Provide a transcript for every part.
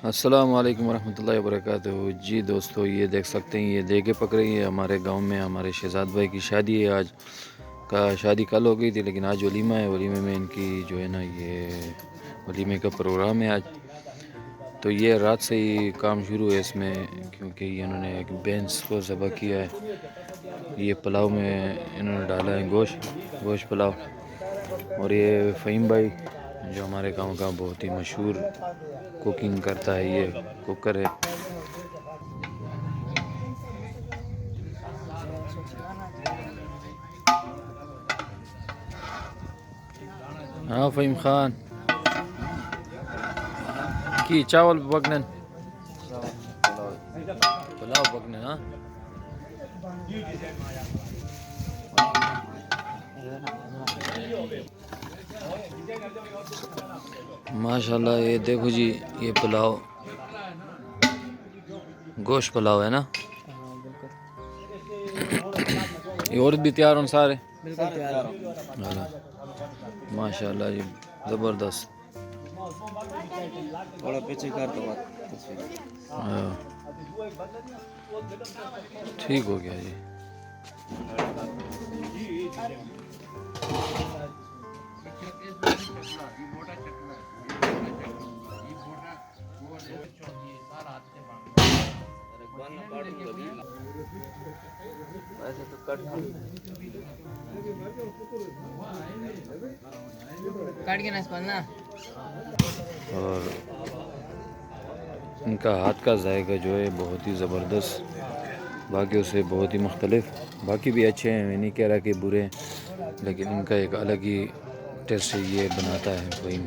अस्सलाम वालेकुम रहमतुल्लाहि व बरकातहू। जी दोस्तों, ये देख सकते हैं, ये देगे पक रही है हमारे गांव में। हमारे शहजाद भाई की शादी है आज। शादी कल हो गई थी, लेकिन आज वलीमा है। वलीमे में इनकी जो है ना, ये वलीमे का प्रोग्राम है आज। तो ये रात से ही काम शुरू है इसमें, क्योंकि इन्होंने एक भैंस को ज़बह किया है। ये पुलाव में इन्होंने डाला है गोश्त पुलाव। और ये फ़हीम भाई जो हमारे गांव का बहुत ही मशहूर कुकिंग करता है, ये कुकर है। हाँ फ़हीम खान की चावल पकने, पुलाव पकने। हाँ माशाल्लाह, ये देखो जी, ये पुलाव गोश्त पुलाव है ना। ये और भी तैयार हों सारे? बिल्कुल तैयार। माशाल्लाह जी, ज़बरदस्त। थोड़ा पीछे कर दो। हाँ, ठीक हो गया जी। ऐसे तो कट के ना। और इनका हाथ का जायका जो है बहुत ही ज़बरदस्त, बाकियों से बहुत ही मुख्तलिफ। बाकी भी अच्छे हैं, मैं नहीं कह रहा कि बुरे हैं, लेकिन इनका एक अलग ही टेस्ट ये बनाता है फ़हीम।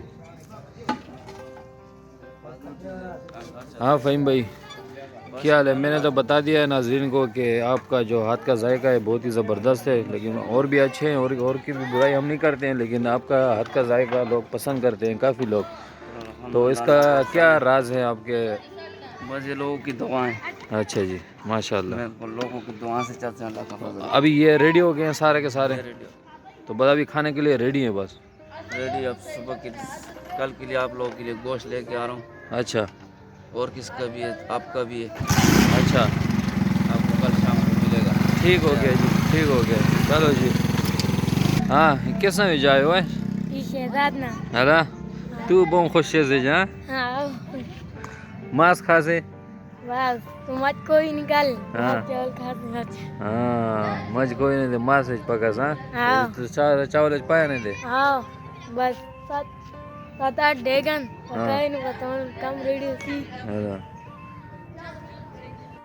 हाँ फ़हीम भाई, क्या हाल है? मैंने तो बता दिया है नाज़रीन को कि आपका जो हाथ का जायका है बहुत ही ज़बरदस्त है, लेकिन और भी अच्छे हैं। और की भी बुराई हम नहीं करते हैं, लेकिन आपका हाथ का जायका लोग पसंद करते हैं, काफ़ी लोग। तो इसका क्या राज है आपके? बस ये लोगों की दुआएं। अच्छा जी, माशाल्लाह। लोगों की दुआ से चलते हैं। अभी ये रेडी हो गए हैं सारे के सारे? तो बस अभी खाने के लिए रेडी है बस? रेडी। अब सुबह के कल के लिए आप लोगों के लिए गोश्त लेके आ रहा हूँ। अच्छा, और किसका भी है, आपका भी है। अच्छा, आपको कल शाम को मिलेगा। ठीक हो गया जी, ठीक हो गया। चलो जी। हाँ, किस में जाए हुए? अरे तू बहुत खुश है जा। मांस खा से? बस मत कोई निकल। हाँ हाँ, मज कोई नहीं दे, मांस पका सा। हाँ। तो चावल पाया नहीं दे। हाँ बस 7-8 डेगन हाँ। पता ही नहीं, बताओ कम रेडी होती। अरे